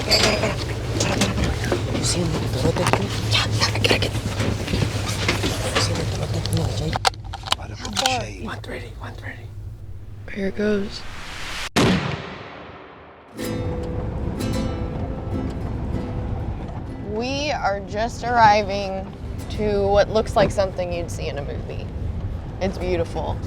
You see him with the torote? Yeah, I gotta get. You see the torote? No, Jay. Right up in the shade. 130. Here it goes. We are just arriving to what looks like something you'd see in a movie. It's beautiful.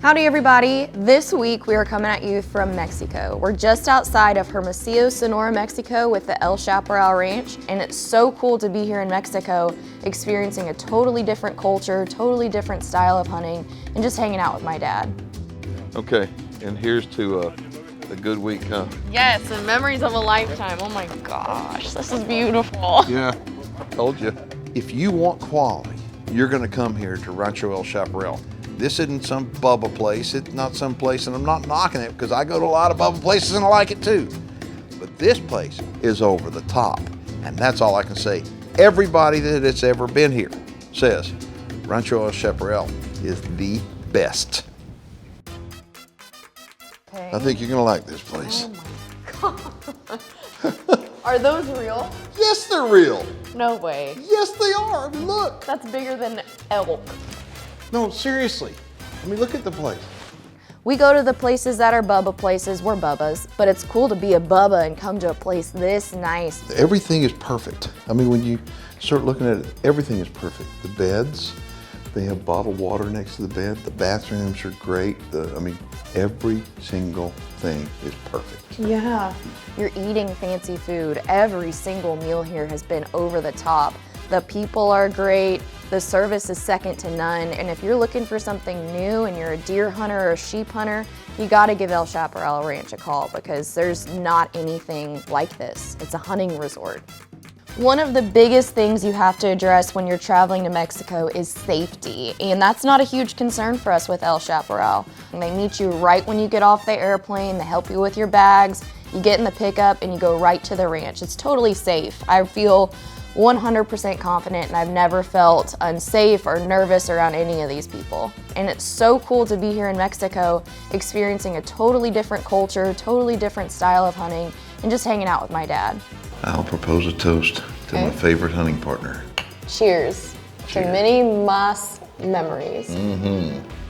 Howdy everybody. This week we are coming at you from Mexico. We're just outside of Hermosillo, Sonora, Mexico with the El Chaparral Ranch, and it's so cool to be here in Mexico experiencing a totally different culture, totally different style of hunting, and just hanging out with my dad. Okay, and here's to a good week, huh? Yes, and memories of a lifetime. Oh my gosh, this is beautiful. Yeah, told you. If you want quality, you're gonna come here to Rancho El Chaparral. This isn't some Bubba place. It's not some place, and I'm not knocking it because I go to a lot of Bubba places and I like it too. But this place is over the top, and that's all I can say. Everybody that has ever been here says Rancho El Chaparral is the best. Okay. I think you're gonna like this place. Oh my God. Are those real? Yes, they're real. No way. Yes, they are. I mean, look. That's bigger than elk. No, seriously. I mean, look at the place. We go to the places that are Bubba places, we're Bubbas, but it's cool to be a Bubba and come to a place this nice. Everything is perfect. I mean, when you start looking at it, everything is perfect. The beds, they have bottled water next to the bed. The bathrooms are great. I mean, every single thing is perfect. Yeah. You're eating fancy food. Every single meal here has been over the top. The people are great. The service is second to none. And if you're looking for something new and you're a deer hunter or a sheep hunter, you gotta give El Chaparral Ranch a call because there's not anything like this. It's a hunting resort. One of the biggest things you have to address when you're traveling to Mexico is safety, and that's not a huge concern for us with El Chaparral. And they meet you right when you get off the airplane, they help you with your bags, you get in the pickup and you go right to the ranch. It's totally safe. I feel 100% confident and I've never felt unsafe or nervous around any of these people. And it's so cool to be here in Mexico experiencing a totally different culture, totally different style of hunting, and just hanging out with my dad. I'll propose a toast to my favorite hunting partner. Cheers. To many más memories.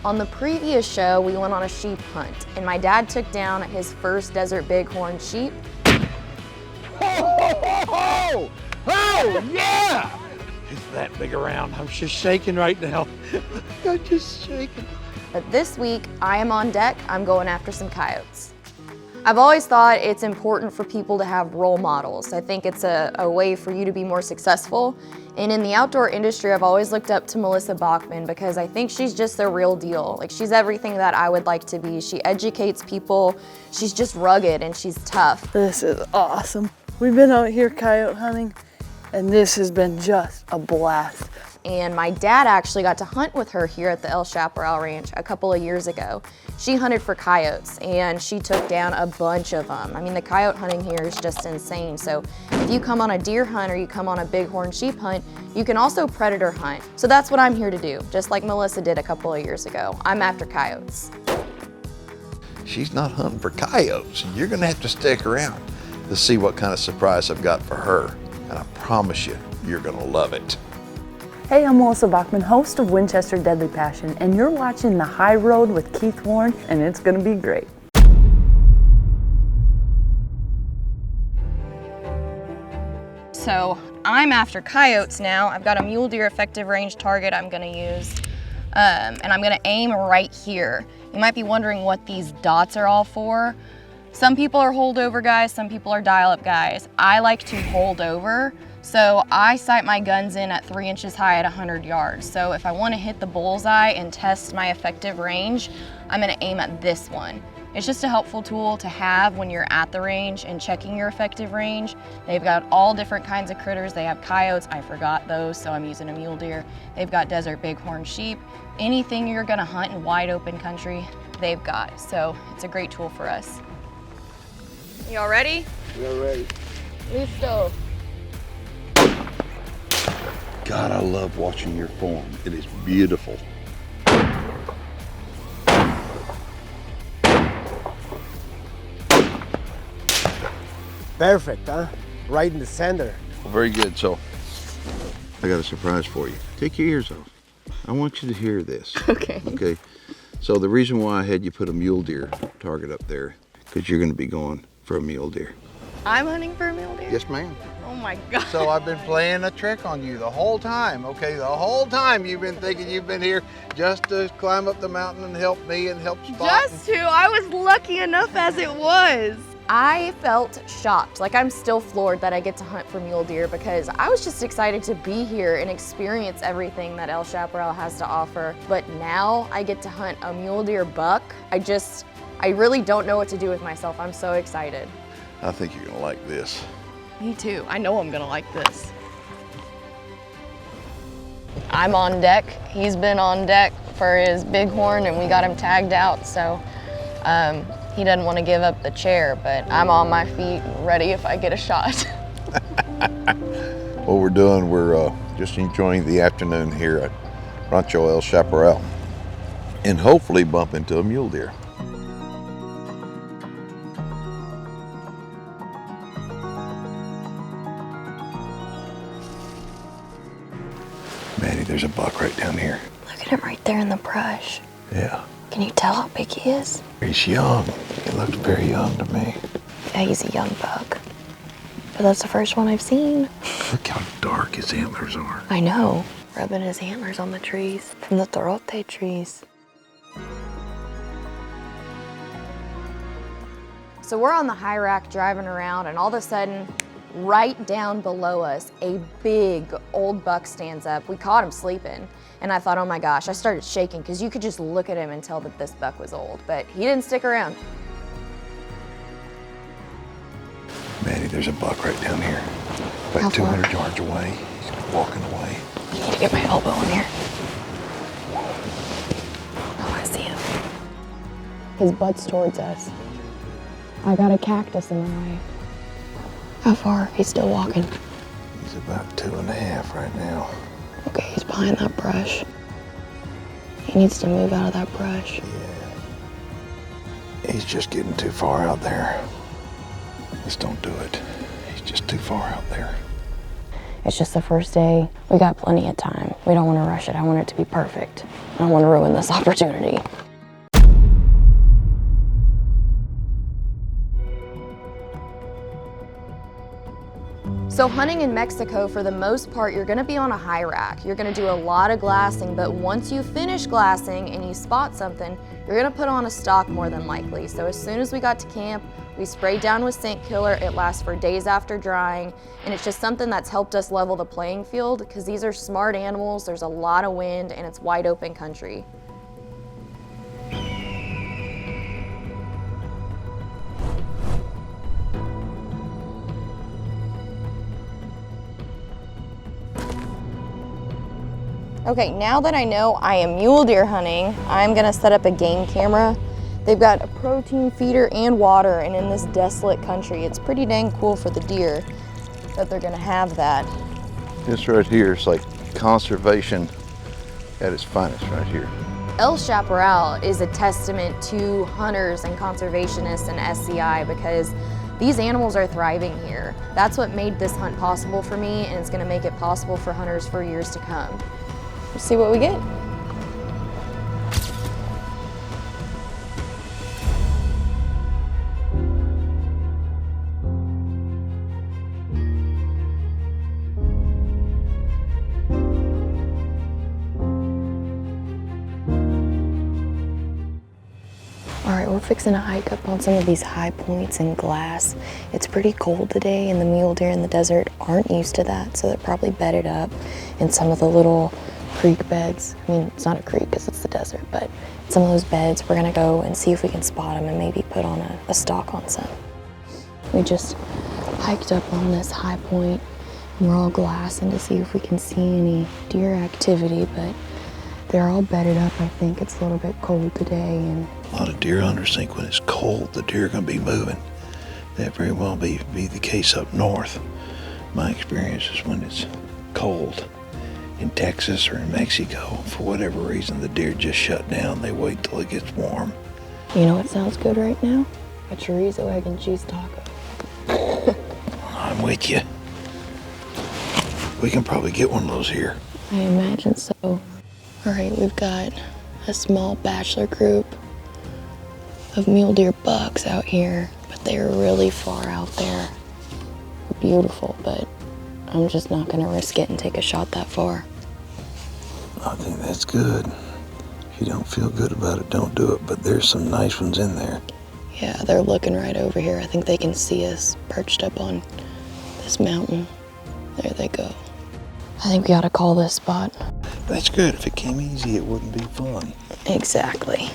On the previous show, we went on a sheep hunt, and my dad took down his first desert bighorn sheep. Oh, yeah! It's that big around. I'm just shaking right now. I'm just shaking. But this week, I am on deck. I'm going after some coyotes. I've always thought it's important for people to have role models. I think it's a way for you to be more successful. And in the outdoor industry, I've always looked up to Melissa Bachman because I think she's just the real deal. Like, she's everything that I would like to be. She educates people. She's just rugged and she's tough. This is awesome. We've been out here coyote hunting, and this has been just a blast. And my dad actually got to hunt with her here at the El Chaparral Ranch a couple of years ago. She hunted for coyotes and she took down a bunch of them. I mean, the coyote hunting here is just insane. So if you come on a deer hunt or you come on a bighorn sheep hunt, you can also predator hunt. So that's what I'm here to do, just like Melissa did a couple of years ago. I'm after coyotes. She's not hunting for coyotes. You're gonna have to stick around to see what kind of surprise I've got for her. And I promise you, you're gonna love it. Hey, I'm Melissa Bachman, host of Winchester Deadly Passion, and you're watching The High Road with Keith Warren, and it's gonna be great. So I'm after coyotes now. I've got a mule deer effective range target I'm gonna use, and I'm gonna aim right here. You might be wondering what these dots are all for. Some people are holdover guys, some people are dial-up guys. I like to hold over. So I sight my guns in at 3 inches high at 100 yards. So if I want to hit the bullseye and test my effective range, I'm going to aim at this one. It's just a helpful tool to have when you're at the range and checking your effective range. They've got all different kinds of critters. They have coyotes, I forgot those, so I'm using a mule deer. They've got desert bighorn sheep. Anything you're going to hunt in wide open country, they've got. So it's a great tool for us. Y'all ready? We're ready. Listo. God, I love watching your form. It is beautiful. Perfect, huh? Right in the center. Well, very good. So I got a surprise for you. Take your ears off. I want you to hear this. Okay. Okay. So the reason why I had you put a mule deer target up there, because you're going to be going for a mule deer. I'm hunting for a mule deer? Yes, ma'am. Oh my God. So I've been playing a trick on you the whole time, okay? The whole time you've been thinking you've been here just to climb up the mountain and help me and help Spot. Just to, I was lucky enough as it was. I felt shocked, like I'm still floored that I get to hunt for mule deer because I was just excited to be here and experience everything that El Chaparral has to offer. But now I get to hunt a mule deer buck. I really don't know what to do with myself. I'm so excited. I think you're gonna like this. Me too. I know I'm gonna like this. I'm on deck. He's been on deck for his bighorn and we got him tagged out, so he doesn't want to give up the chair, but I'm on my feet ready if I get a shot. What we're doing, we're just enjoying the afternoon here at Rancho El Chaparral and hopefully bump into a mule deer. Maddie, there's a buck right down here. Look at him right there in the brush. Yeah. Can you tell how big he is? He's young. He looks very young to me. Yeah, he's a young buck. But that's the first one I've seen. Look how dark his antlers are. I know. Rubbing his antlers on the trees from the torote trees. So we're on the high rack driving around and all of a sudden, right down below us, a big old buck stands up. We caught him sleeping. And I thought, oh my gosh, I started shaking because you could just look at him and tell that this buck was old, but he didn't stick around. Maddie, there's a buck right down here. How About far? 200 yards away. He's walking away. I need to get my elbow in here. Oh, I see him. His butt's towards us. I got a cactus in the way. How far? He's still walking. He's about 2.5 right now. Okay, he's behind that brush. He needs to move out of that brush. Yeah. He's just getting too far out there. Just don't do it. He's just too far out there. It's just the first day. We got plenty of time. We don't want to rush it. I want it to be perfect. I don't want to ruin this opportunity. So hunting in Mexico, for the most part, you're gonna be on a high rack. You're gonna do a lot of glassing, but once you finish glassing and you spot something, you're gonna put on a stalk more than likely. So as soon as we got to camp, we sprayed down with scent killer. It lasts for days after drying, and it's just something that's helped us level the playing field because these are smart animals, there's a lot of wind, and it's wide open country. Okay, now that I know I am mule deer hunting, I'm gonna set up a game camera. They've got a protein feeder and water, and in this desolate country, it's pretty dang cool for the deer that they're gonna have that. This right here is like conservation at its finest right here. El Chaparral is a testament to hunters and conservationists and SCI because these animals are thriving here. That's what made this hunt possible for me, and it's gonna make it possible for hunters for years to come. Let's see what we get. All right, we're fixing to hike up on some of these high points in glass. It's pretty cold today, and the mule deer in the desert aren't used to that, so they're probably bedded up in some of the little creek beds. I mean, it's not a creek because it's the desert, but some of those beds, we're gonna go and see if we can spot them and maybe put on a stalk on some. We just hiked up on this high point, and we're all glassing to see if we can see any deer activity, but they're all bedded up. I think it's a little bit cold today, and A lot of deer hunters think when it's cold, the deer are going to be moving. That very well be the case up north. My experience is when it's cold in Texas or in Mexico, for whatever reason, the deer just shut down. They wait till it gets warm. you know what sounds good right now? A chorizo, egg, and cheese taco. with you. We can probably get one of those here. I imagine so. All right, we've got a small bachelor group of mule deer bucks out here, but they're really far out there. Beautiful, but I'm just not gonna risk it and take a shot that far. I think that's good. If you don't feel good about it, don't do it, but there's some nice ones in there. Yeah, they're looking right over here. I think they can see us perched up on this mountain. There they go. I think we ought to call this spot. That's good. If it came easy, it wouldn't be fun. Exactly.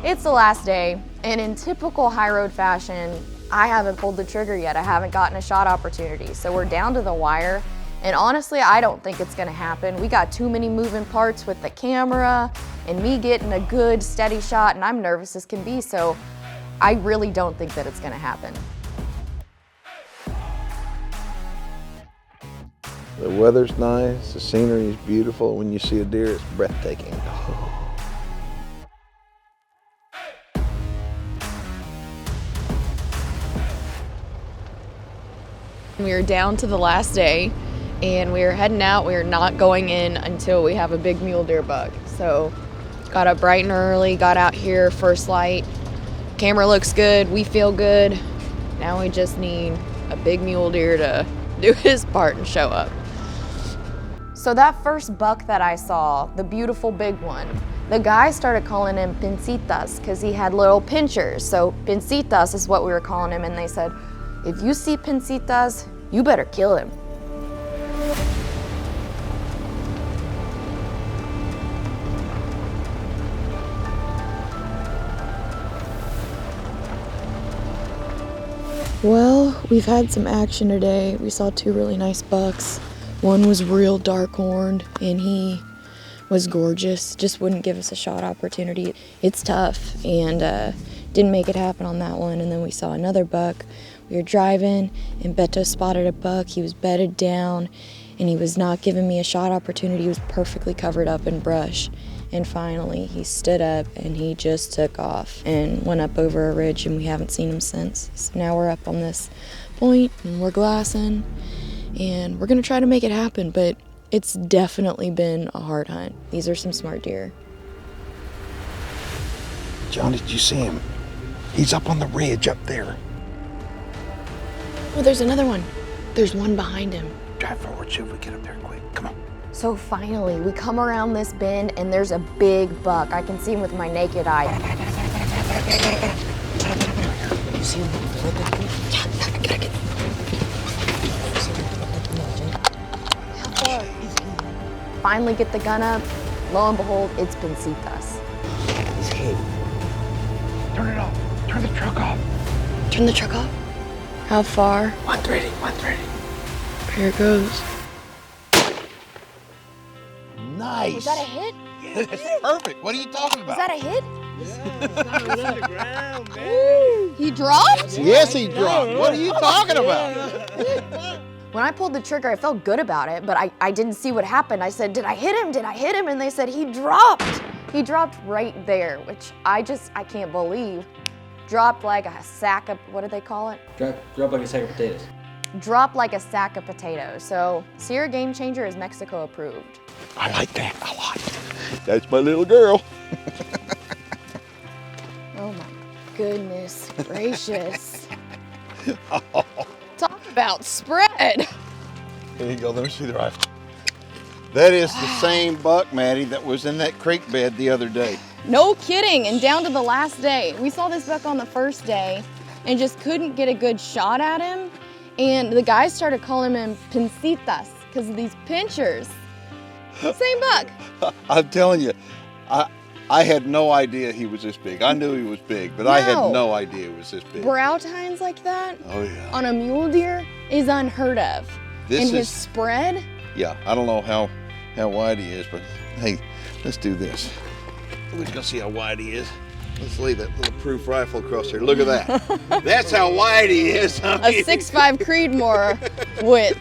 It's the last day, and in typical high road fashion, I haven't pulled the trigger yet. I haven't gotten a shot opportunity. So we're down to the wire, and honestly, I don't think it's gonna happen. We got too many moving parts with the camera and me getting a good steady shot, and I'm nervous as can be, so I really don't think that it's gonna happen. The weather's nice, the scenery is beautiful. When you see a deer, it's breathtaking. We are down to the last day, and we are heading out. We are not going in until we have a big mule deer buck. So got up bright and early, got out here, first light. Camera looks good, we feel good. Now we just need a big mule deer to do his part and show up. So that first buck that I saw, the beautiful big one, the guy started calling him pincitas because he had little pinchers. So pincitas is what we were calling him, and they said, if you see pincitas, you better kill him. Well, we've had some action today. We saw two really nice bucks. One was real dark horned, and he was gorgeous. Just wouldn't give us a shot opportunity. It's tough, and didn't make it happen on that one. And then we saw another buck. We were driving, and Beto spotted a buck. He was bedded down, and he was not giving me a shot opportunity. He was perfectly covered up in brush. And finally, he stood up, and he just took off and went up over a ridge, and we haven't seen him since. So now we're up on this point, and we're glassing, and we're gonna try to make it happen, but it's definitely been a hard hunt. These are some smart deer. John, did you see him? He's up on the ridge up there. Oh, there's another one. There's one behind him. Drive forward, see if we get up there quick. Come on. So finally, we come around this bend, and there's a big buck. I can see him with my naked eye. You see him? How far? Finally get the gun up. Lo and behold, it's pincitas. He's hit. Turn it off. Turn the truck off. Turn the truck off. How far? 130, 130. Here it goes. Nice. Was that a hit? That's perfect. What are you talking about? Was that a hit? Yeah, man. He dropped? Yes, he dropped. What are you talking about? When I pulled the trigger, I felt good about it, but I didn't see what happened. I said, did I hit him? Did I hit him? And they said, he dropped. He dropped right there, which I can't believe. Dropped like a sack of, what did they call it? Drop like a sack of potatoes. Dropped like a sack of potatoes. So Sierra Game Changer is Mexico approved. I like that a lot. That's my little girl. Oh my goodness gracious. Talk about spread. There you go. Let me see the rifle. That is the same buck, Maddie, that was in that creek bed the other day. No kidding, and down to the last day. We saw this buck on the first day and just couldn't get a good shot at him. And the guys started calling him pincitas because of these pinchers. Same buck. I'm telling you, I had no idea he was this big. I knew he was big, but I had no idea he was this big. Brow tines like that Oh, yeah. on a mule deer is unheard of. This and his spread, Yeah, I don't know how wide he is, but hey, let's do this. We're just gonna see how wide he is. Let's lay that little proof rifle across there. Look at that. That's how wide he is. I A mean, 6'5" Creedmoor width.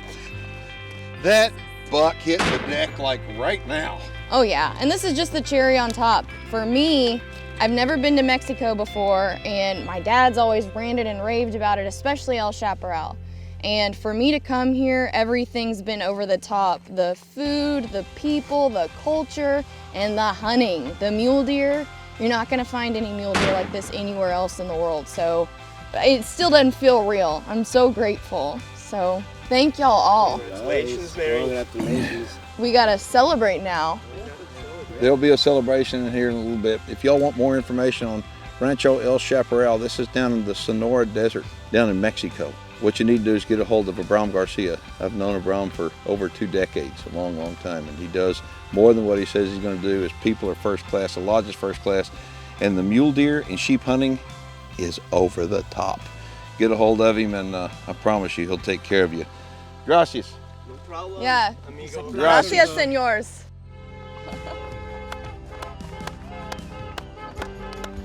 that buck hit the deck like right now. Oh yeah, and this is just the cherry on top. For me, I've never been to Mexico before, and my dad's always ranted and raved about it, especially El Chaparral. And for me to come here, everything's been over the top. The food, the people, the culture, and the hunting. The mule deer, you're not gonna find any mule deer like this anywhere else in the world. So it still doesn't feel real. I'm so grateful. So thank y'all all. We gotta celebrate now. There'll be a celebration here in a little bit. If y'all want more information on Rancho El Chaparral, this is down in the Sonora Desert, down in Mexico. What you need to do is get a hold of Abram Garcia. I've known Abram for over 2 decades, a long, long time, and he does more than what he says he's gonna do. His people are first class, the lodge is first class, and the mule deer and sheep hunting is over the top. Get a hold of him, and I promise you, he'll take care of you. Gracias. Yeah. Gracias. Gracias, señores.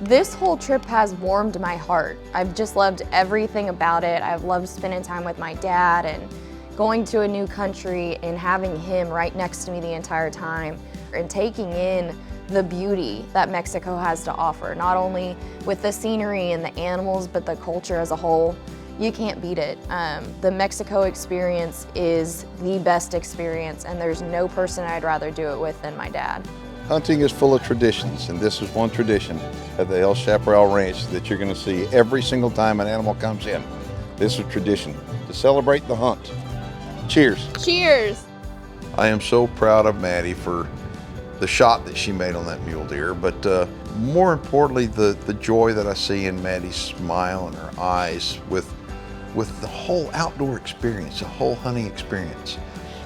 This whole trip has warmed my heart. I've just loved everything about it. I've loved spending time with my dad and going to a new country and having him right next to me the entire time and taking in the beauty that Mexico has to offer, not only with the scenery and the animals, but the culture as a whole. You can't beat it. The Mexico experience is the best experience, and there's no person I'd rather do it with than my dad. Hunting is full of traditions, and this is one tradition at the El Chaparral Ranch that you're gonna see every single time an animal comes in. This is tradition to celebrate the hunt. Cheers. Cheers. I am so proud of Maddie for the shot that she made on that mule deer, but more importantly, the joy that I see in Maddie's smile and her eyes with the whole outdoor experience, the whole hunting experience.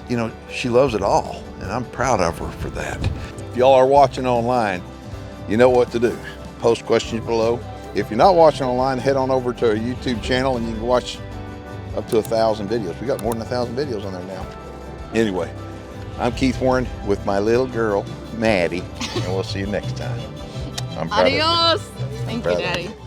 You know, she loves it all, and I'm proud of her for that. If y'all are watching online, you know what to do. Post questions below. If you're not watching online, head on over to our YouTube channel and you can watch up to 1,000 videos. We got more than 1,000 videos on there now. Anyway, I'm Keith Warren with my little girl, Maddie, and we'll see you next time. I'm proud of you. Adios. Thank you, Proud of you. Daddy.